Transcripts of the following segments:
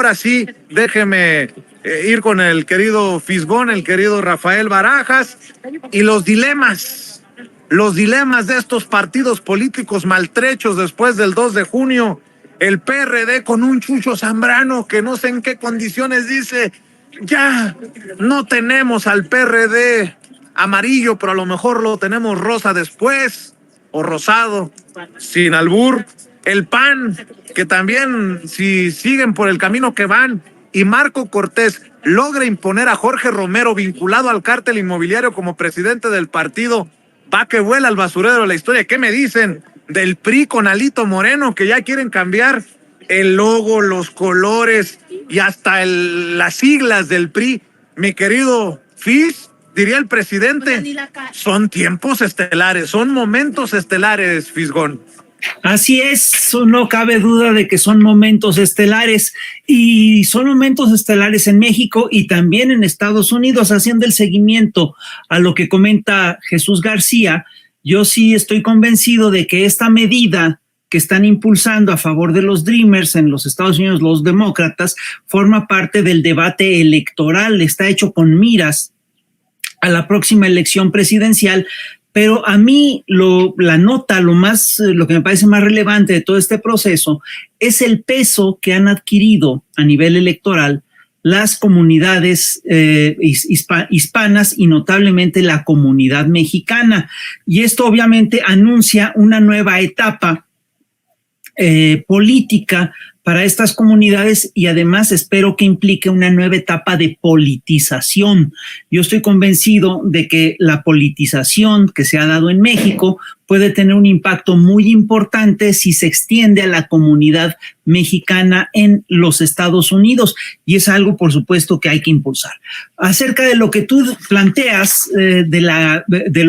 Ahora sí, déjeme ir con el querido Fisgón, el querido Rafael Barajas, y los dilemas de estos partidos políticos maltrechos después del 2 de junio. El PRD con un Chucho Zambrano que no sé en qué condiciones dice, ya no tenemos al PRD amarillo, pero a lo mejor lo tenemos rosa después, o rosado, sin albur. El PAN, que también, si siguen por el camino que van, y Marco Cortés logra imponer a Jorge Romero, vinculado al cártel inmobiliario, como presidente del partido, va que vuela al basurero de la historia. ¿Qué me dicen del PRI con Alito Moreno, que ya quieren cambiar el logo, los colores y hasta las siglas del PRI? Mi querido Fis, diría el presidente, son tiempos estelares, son momentos estelares, Fisgón. Así es, no cabe duda de que son momentos estelares, y son momentos estelares en México y también en Estados Unidos. Haciendo el seguimiento a lo que comenta Jesús García, yo sí estoy convencido de que esta medida que están impulsando a favor de los Dreamers en los Estados Unidos, los demócratas, forma parte del debate electoral, está hecho con miras a la próxima elección presidencial. Pero a mí lo que me parece más relevante de todo este proceso es el peso que han adquirido a nivel electoral las comunidades hispanas y notablemente la comunidad mexicana. Y esto obviamente anuncia una nueva etapa política para estas comunidades, y además espero que implique una nueva etapa de politización. Yo estoy convencido de que la politización que se ha dado en México puede tener un impacto muy importante si se extiende a la comunidad mexicana en los Estados Unidos, y es algo, por supuesto, que hay que impulsar. Acerca de lo que tú planteas, de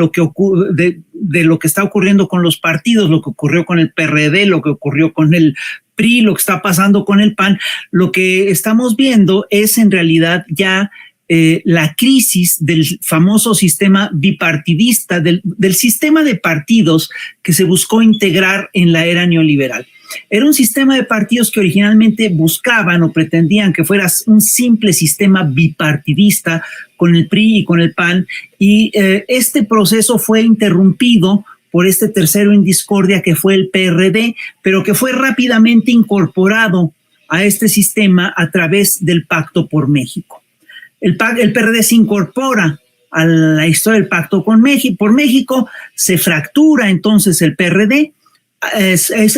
lo que está ocurriendo con los partidos, lo que ocurrió con el PRD, lo que ocurrió con el PRI, lo que está pasando con el PAN, lo que estamos viendo es en realidad ya la crisis del famoso sistema bipartidista, del sistema de partidos que se buscó integrar en la era neoliberal. Era un sistema de partidos que originalmente buscaban o pretendían que fuera un simple sistema bipartidista con el PRI y con el PAN, y este proceso fue interrumpido por este tercero en discordia que fue el PRD, pero que fue rápidamente incorporado a este sistema a través del Pacto por México. El PRD se incorpora a la historia del Pacto por México, se fractura entonces el PRD,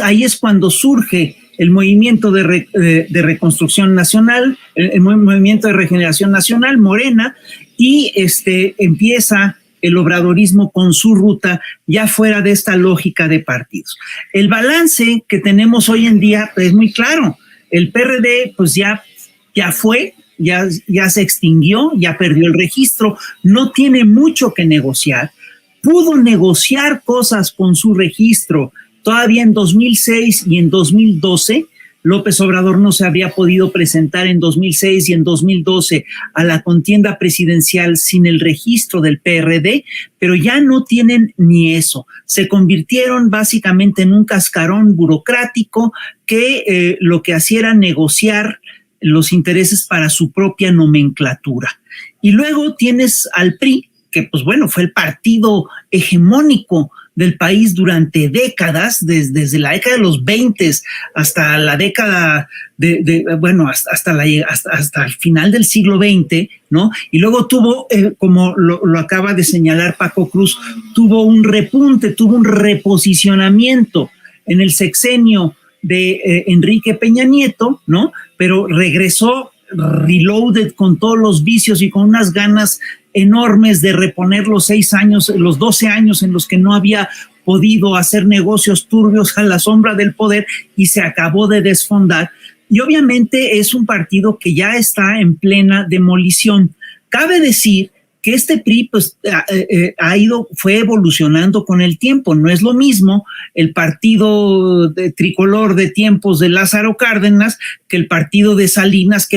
ahí es cuando surge el movimiento de reconstrucción nacional, el movimiento de regeneración nacional, Morena, y empieza el obradorismo con su ruta ya fuera de esta lógica de partidos. El balance que tenemos hoy en día es muy claro. El PRD pues ya fue, ya se extinguió, ya perdió el registro, no tiene mucho que negociar. Pudo negociar cosas con su registro todavía en 2006 y en 2012. López Obrador no se habría podido presentar en 2006 y en 2012 a la contienda presidencial sin el registro del PRD, pero ya no tienen ni eso. Se convirtieron básicamente en un cascarón burocrático que lo que hacía era negociar los intereses para su propia nomenclatura. Y luego tienes al PRI, que pues bueno, fue el partido hegemónico del país durante décadas, desde la década de los 20 hasta la década hasta el final del siglo XX, ¿no? Y luego tuvo, como lo acaba de señalar Paco Cruz, tuvo un repunte, tuvo un reposicionamiento en el sexenio de Enrique Peña Nieto, ¿no? Pero regresó reloaded con todos los vicios y con unas ganas enormes de reponer los 12 años en los que no había podido hacer negocios turbios a la sombra del poder, y se acabó de desfondar. Y obviamente es un partido que ya está en plena demolición. Cabe decir que este PRI pues, fue evolucionando con el tiempo. No es lo mismo el partido tricolor de tiempos de Lázaro Cárdenas que el partido de Salinas,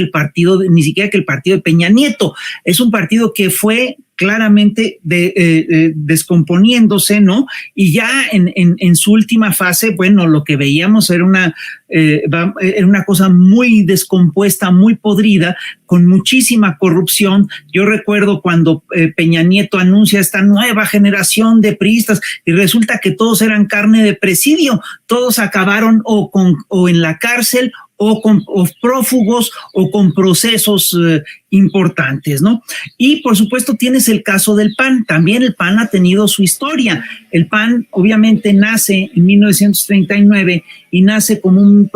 ni siquiera que el partido de Peña Nieto. Es un partido que fue claramente descomponiéndose, ¿no? Y ya en su última fase, bueno, lo que veíamos era una cosa muy descompuesta, muy podrida, con muchísima corrupción. Yo recuerdo cuando Peña Nieto anuncia esta nueva generación de priistas y resulta que todos eran carne de presidio, todos acabaron o en la cárcel o prófugos o con procesos importantes, ¿no? Y por supuesto tienes el caso del PAN. También el PAN ha tenido su historia. El PAN obviamente nace en 1939 y nace como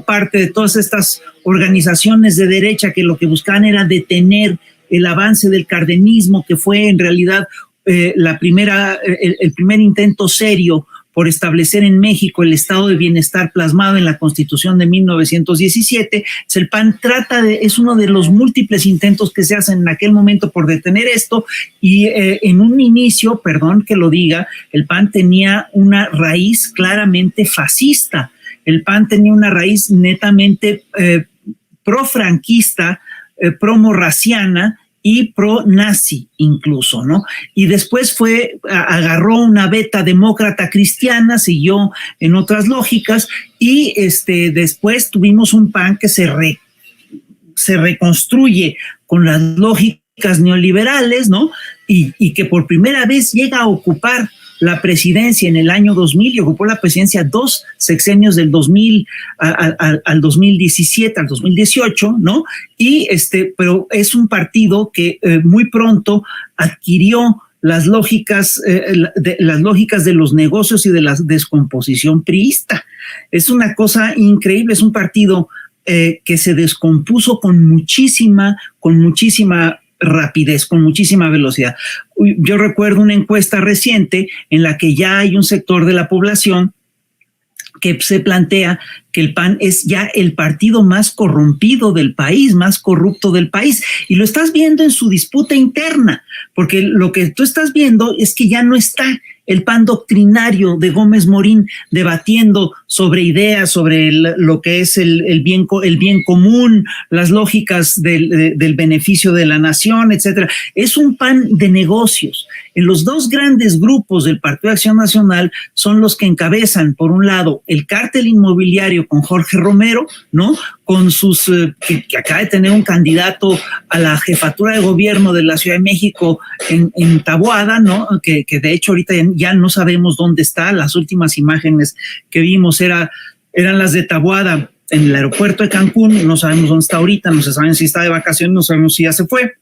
parte de todas estas organizaciones de derecha que lo que buscaban era detener el avance del cardenismo, que fue en realidad el primer intento serio por establecer en México el estado de bienestar plasmado en la Constitución de 1917. El PAN es uno de los múltiples intentos que se hacen en aquel momento por detener esto, y en un inicio, perdón que lo diga, el PAN tenía una raíz claramente fascista. El PAN tenía una raíz netamente pro-franquista, pro-morraciana y pro-nazi incluso, ¿no? Y después agarró una veta demócrata cristiana, siguió en otras lógicas, y después tuvimos un PAN que se reconstruye con las lógicas neoliberales, ¿no? Y que por primera vez llega a ocupar la presidencia en el año 2000, y ocupó la presidencia 2 sexenios del 2000 al 2017, al 2018, ¿no? Pero es un partido que muy pronto adquirió las lógicas de los negocios y de la descomposición priista. Es una cosa increíble, es un partido que se descompuso con muchísima rapidez, con muchísima velocidad. Yo recuerdo una encuesta reciente en la que ya hay un sector de la población que se plantea que el PAN es ya el partido más corrompido del país, más corrupto del país, y lo estás viendo en su disputa interna, porque lo que tú estás viendo es que ya no está el PAN doctrinario de Gómez Morín debatiendo sobre ideas, sobre lo que es el bien común, las lógicas del beneficio de la nación, etcétera. Es un PAN de negocios. En los dos grandes grupos del Partido de Acción Nacional son los que encabezan, por un lado, el cártel inmobiliario con Jorge Romero, ¿no? Con que acaba de tener un candidato a la jefatura de gobierno de la Ciudad de México en Taboada, ¿no? Que de hecho ahorita ya no sabemos dónde está. Las últimas imágenes que vimos eran las de Taboada en el aeropuerto de Cancún. No sabemos dónde está ahorita, no se sabe si está de vacaciones, no sabemos si ya se fue.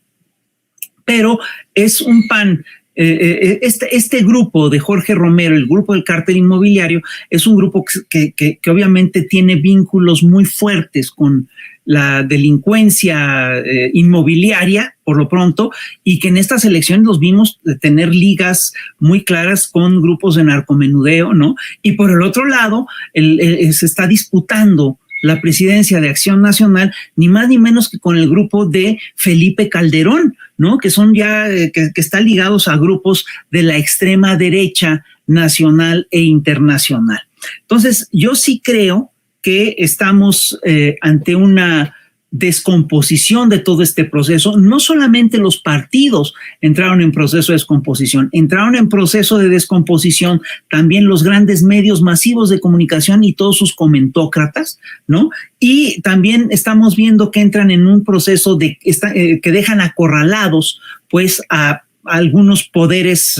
Pero es un PAN. Este grupo de Jorge Romero, el grupo del cártel inmobiliario, es un grupo que obviamente tiene vínculos muy fuertes con la delincuencia inmobiliaria, por lo pronto, y que en estas elecciones los vimos tener ligas muy claras con grupos de narcomenudeo, ¿no? Y por el otro lado, se está disputando la presidencia de Acción Nacional, ni más ni menos que con el grupo de Felipe Calderón, ¿no? Que son ya, que están ligados a grupos de la extrema derecha nacional e internacional. Entonces, yo sí creo que estamos ante una descomposición de todo este proceso. No solamente los partidos entraron en proceso de descomposición, entraron en proceso de descomposición también los grandes medios masivos de comunicación y todos sus comentócratas, ¿no? Y también estamos viendo que entran en un proceso que dejan acorralados pues a algunos poderes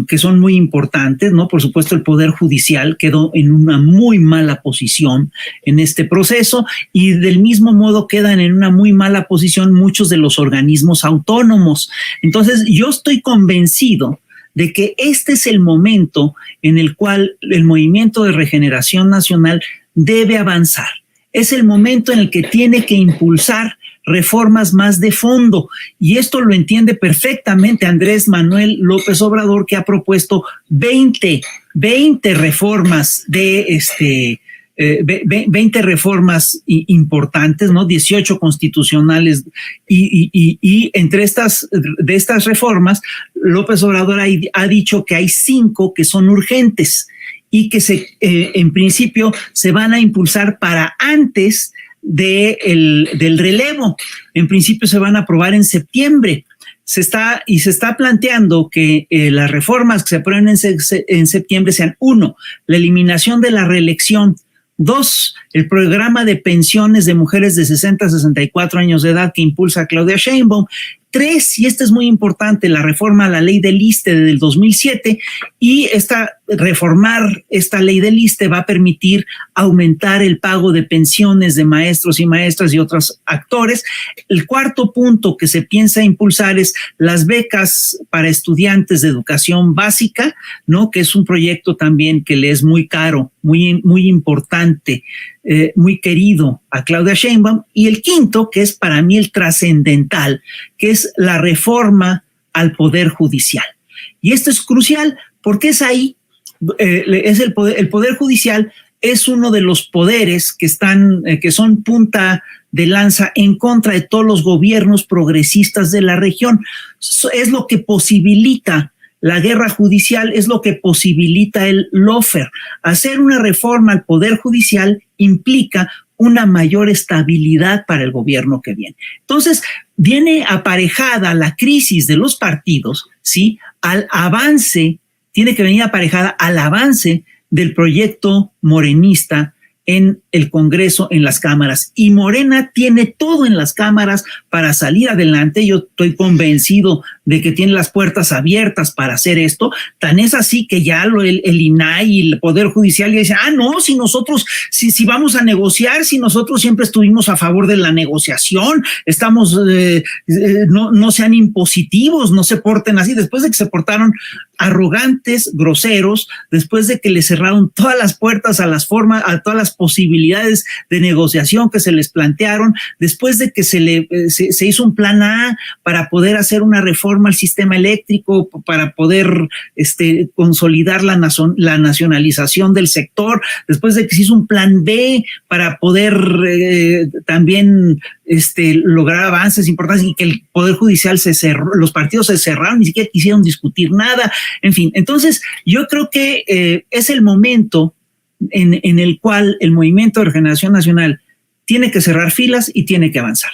que son muy importantes, ¿no? Por supuesto, el Poder Judicial quedó en una muy mala posición en este proceso, y del mismo modo quedan en una muy mala posición muchos de los organismos autónomos. Entonces, yo estoy convencido de que este es el momento en el cual el Movimiento de Regeneración Nacional debe avanzar. Es el momento en el que tiene que impulsar reformas más de fondo, y esto lo entiende perfectamente Andrés Manuel López Obrador, que ha propuesto 20 reformas 20 reformas importantes, ¿no? 18 constitucionales, y entre estas reformas, López Obrador ha dicho que hay 5 que son urgentes y que en principio se van a impulsar para antes del relevo. En principio se van a aprobar en septiembre. se está planteando que las reformas que se aprueben en septiembre sean: 1, la eliminación de la reelección; 2, el programa de pensiones de mujeres de 60 a 64 años de edad que impulsa Claudia Sheinbaum; 3, y esta es muy importante, la reforma a la ley del ISSSTE del 2007, y reformar esta ley del ISSSTE va a permitir aumentar el pago de pensiones de maestros y maestras y otros actores. El 4 punto que se piensa impulsar es las becas para estudiantes de educación básica, ¿no? Que es un proyecto también que le es muy caro, muy importante, muy querido a Claudia Sheinbaum. Y el 5, que es para mí el trascendental, que es la reforma al Poder Judicial. Y esto es crucial porque es ahí, es el Poder Judicial es uno de los poderes que son punta de lanza en contra de todos los gobiernos progresistas de la región. Es lo que posibilita la guerra judicial, es lo que posibilita el lawfare. Hacer una reforma al Poder Judicial implica una mayor estabilidad para el gobierno que viene. Entonces, viene aparejada la crisis de los partidos, ¿sí? Tiene que venir aparejada al avance del proyecto morenista en el Congreso, en las cámaras. Y Morena tiene todo en las cámaras para salir adelante. Yo estoy convencido de que tiene las puertas abiertas para hacer esto. Tan es así que ya el INAI y el Poder Judicial ya dicen: no, si nosotros, si vamos a negociar, si nosotros siempre estuvimos a favor de la negociación, no sean impositivos, no se porten así. Después de que se portaron arrogantes, groseros, después de que le cerraron todas las puertas a todas las posibilidades de negociación que se les plantearon, después de que se hizo un plan A para poder hacer una reforma al sistema eléctrico, para poder consolidar la nacionalización del sector, después de que se hizo un plan B para poder también lograr avances importantes, y que el Poder Judicial se cerró, los partidos se cerraron, ni siquiera quisieron discutir nada. En fin, entonces yo creo que es el momento en el cual el Movimiento de Regeneración Nacional tiene que cerrar filas y tiene que avanzar.